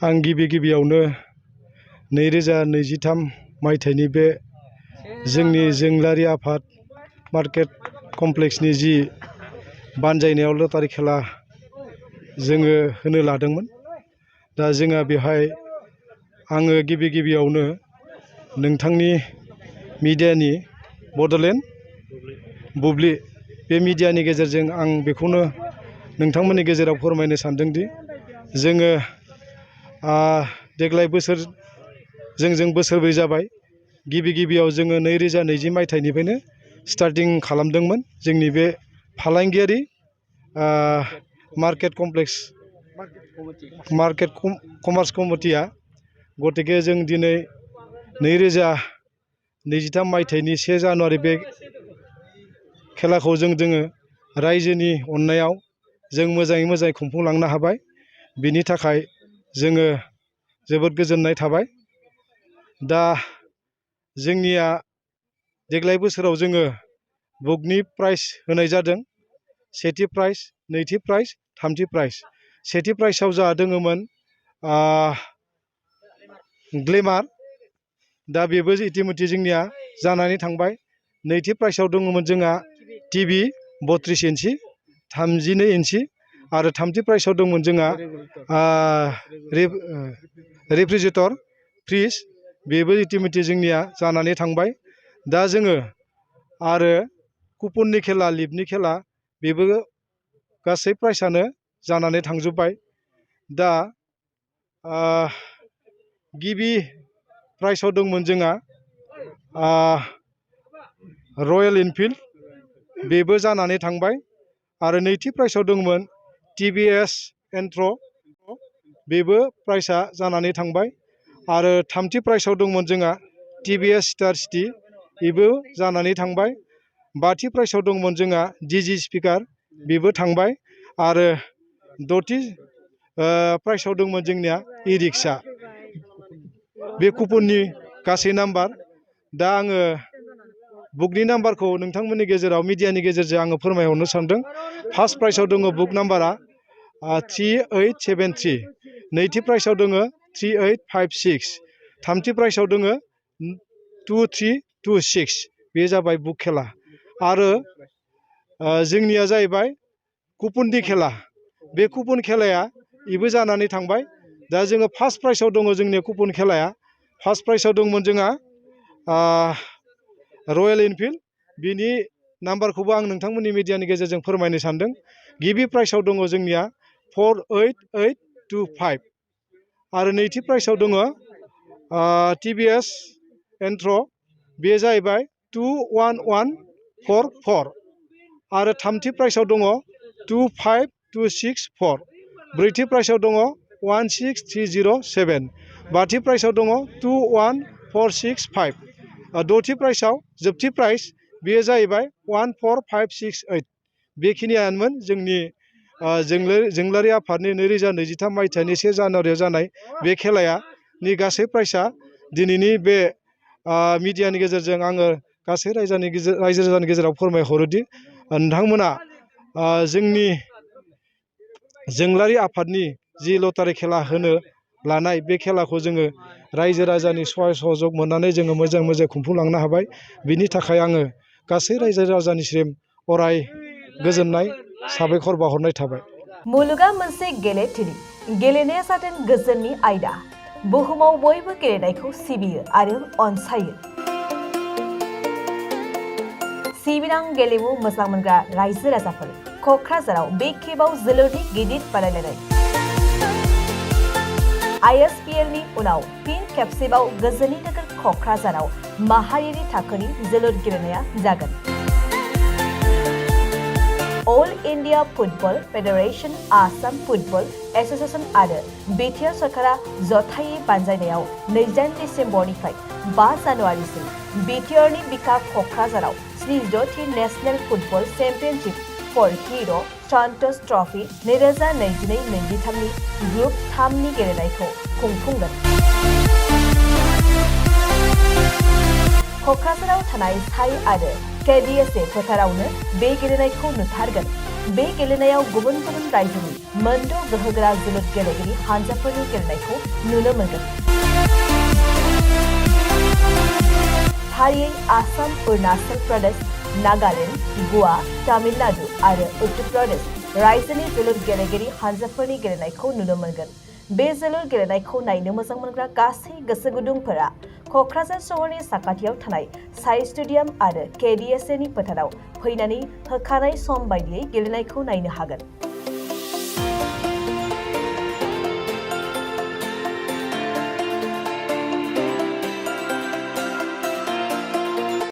आं गिबियावनो 2023 मायथाइनि बे जोंनि जोंलारि आफाद मार्केट कमप्लेक्सनि जि बानजायनायाव लटारि खेला जोङो होनो लादोंमोन। दा जोंहा बेवहाय आङो गिबियावनो नोंथांनि मिडियानि बड'लेण्ड बुब्लि बे मिडियानि गेजेरजों आं बेखौनो नोंथांमोननि गेजेराव फोरमायनो सानदोंदि जोङो देग्लाय जों बोसोरब्रै जाबाय। गिबियाव जोङो 2020 मायथाइनिफ्रायनो स्टार्टिं खालामदोंमोन जोंनि बे फालांगियारि मार्केट कमप्लेक्स कमार्स कमिटिया। गतिके जों दिनै 2023 मायथाइनि 1 जानुवारि बे खेलाखौ जोङो रायजोनि अननायाव जों मोजाङै खुंफुंलांनो हाबाय। बिनि थाखाय जोङो जोबोद गोजोननाय थाबाय। दा जोंनिया देग्लाय बोसोराव जोङो बुकनि प्राइज होनाय जादों। सेथि प्राइज, नैथि प्राइज, थामथि प्राइज। सेथि प्राइजआव जोंहा दङमोन ग्लेमार। दा बेबो इतिमধ্যे जोंनिया जानानै थांबाय। नैथि प्राइजआव दङमोन जोंहा टिभि 32 इन्सि 32 इन्सि आरो थामथि प्राइजआव दंमोन जोंहा रेफ्रिजारेटर फ्रिज। बेबो इतिमধ্যे जोंनिया जानानै थांबाय। दा जोङो आरो कुपननि खेला, लिपनि खेला, बेबो गासै प्राइजआनो जानानै थांजोब्बाय। दा गिबि प्राइजआव दंमोन जोंहा रयेल एनफिल्ड, बेबो जानानै थांबाय। आरो नैथि प्राइजआव दंमोन टिभिएस एन्ट्र, बेबो प्राइजआ जानानै थांबाय। आरो थामथि प्राइजआव दंमोन जोंहा टिभिएस स्टार सिटि, बेबो जानानै थांबाय। बाथि प्राइजआव दंमोन जोंहा डिजि स्पिकार, बेबो थांबाय। आरो दथि प्राइजआव दंमोन जोंनिया इ रिक्सा। बे कुपननि गासै नाम्बार। दा आङो बुकनि नाम्बारखौ नोंथांमोननि गेजेराव मिडियानि गेजेरजों आङो फोरमायहरनो सानदों। फार्स्ट प्राइजआव दङ बुक नाम्बारा 3873। नैथि प्राइजआव दङ 3856। थामथि प्राइजआव दङ 2326। बे जाबाय बुक खेला। आरो जोंनिया जाहैबाय कुपननि खेला। बे कुपन खेलाया बेबो जानानै थांबाय। दा जोङो फार्स्ट प्राइजआव दङ जोंनिया कुपन खेलाया। फार्स्ट प्राइजआव दंमोन जोंहा रयेल एनफिल्ड। बिनि नाम्बारखौबो आं नोंथांमोननि मिडियानि गेजेरजों फोरमायनो सानदों। गिबि प्राइजआव दङ जोंनिया 48825। आरो नैथि प्राइजआव दङ टिभिएस एन्ट्र, बे जाहैबाय 21144। आरो थामथि प्राइजआव दङ 25264। ब्रैथि प्राइजआव दङ 16307। बाथि प्राइजआव दङ 21465। दथि प्राइजआव जोबथि प्राइज, बेयो जाहैबाय 14568। बेखिनियानोमोन जोंनि जोंलारि आफादनि 2023 मायथाइनि 1 जानुवारियाव जानाय बे खेलायानि गासै प्राइजआ। दिनैनि बे मिडियानि गेजेरजों आङो गासै रायजो राजानि गेजेराव फोरमायहरोदि नोंथांमोना जोंनि जोंलारि आफादनि जि लटारि खेला होनो लानाय बे खेलाखौ जोङो रायजो राजानि सहाय सहयोग मोननानै जोङो मोजां खुंफुंलांनो हाबाय। बिनि थाखाय आङो गासै रायजो राजानिसिम अराय गोजोननाय साबायखर बावहरनाय थाबाय। मुलुगा मोनसे गेलेथिलि। गेलेनाया जादों गोजोननि आयदा। बुहुमाव बयबो गेलेनायखौ सिबियो आरो अनसायो। सिबिनां गेलेमु मोजां मोनग्रा रायजो राजाफोर, क'क्राझाराव बे खेबाव जोलुरनि गिदिर बादायलायनाय। ISPLनि उनाव फिन खेबसेबाव गोजोननि नोगोर क'क्राझाराव माहारियारि थाखोनि जोलुर गेलेनाया जागोन। All India Football Federation, Assam Football Association आरो बिटिआर सरकारा जथायै बानजायनायाव 28 डिसेम्बरनिफ्राय 5 जानुवारिसिम बिटिआरनि बिखा क'क्राझाराव 76थि नेशनेल फुटबल चेम्पियनशिप फर हिर' सन्तोष ट्रफी 2022-23 ग्रुप 3 नि गेलेनायखौ खुंफुंगोन। क'क्राझाराव थानाय साई आरो KBSA फोथारावनो बे गेलेनायखौ नुथारगोन। बे गेलेनायाव गुबुन गुबुन रायजोनि मोनद' गोहोगोरा जोलुर गेलेगिरि हानजाफोरनि गेलेनायखौ नुनो मोनगोन। फारियै आसाम, अरुणाचल प्रदेश, नागालेन्ड, गवा, तामिलनाडु आरो उत्तर प्रदेश रायजोनि जोलुर गेलेगिरि हानजाफोरनि गेलेनायखौ नुनो मोनगोन। बे जोलुर गेलेनायखौ नायनो मोजां मोनग्रा गासै गोसो गुदुंफोरा क'क्राझार सहरनि साखाथियाव थानाय साइ स्टेडियाम आरो KDSAनि फोथाराव फैनानै होखानाय सम बायदियै गेलेनायखौ नायनो हागोन।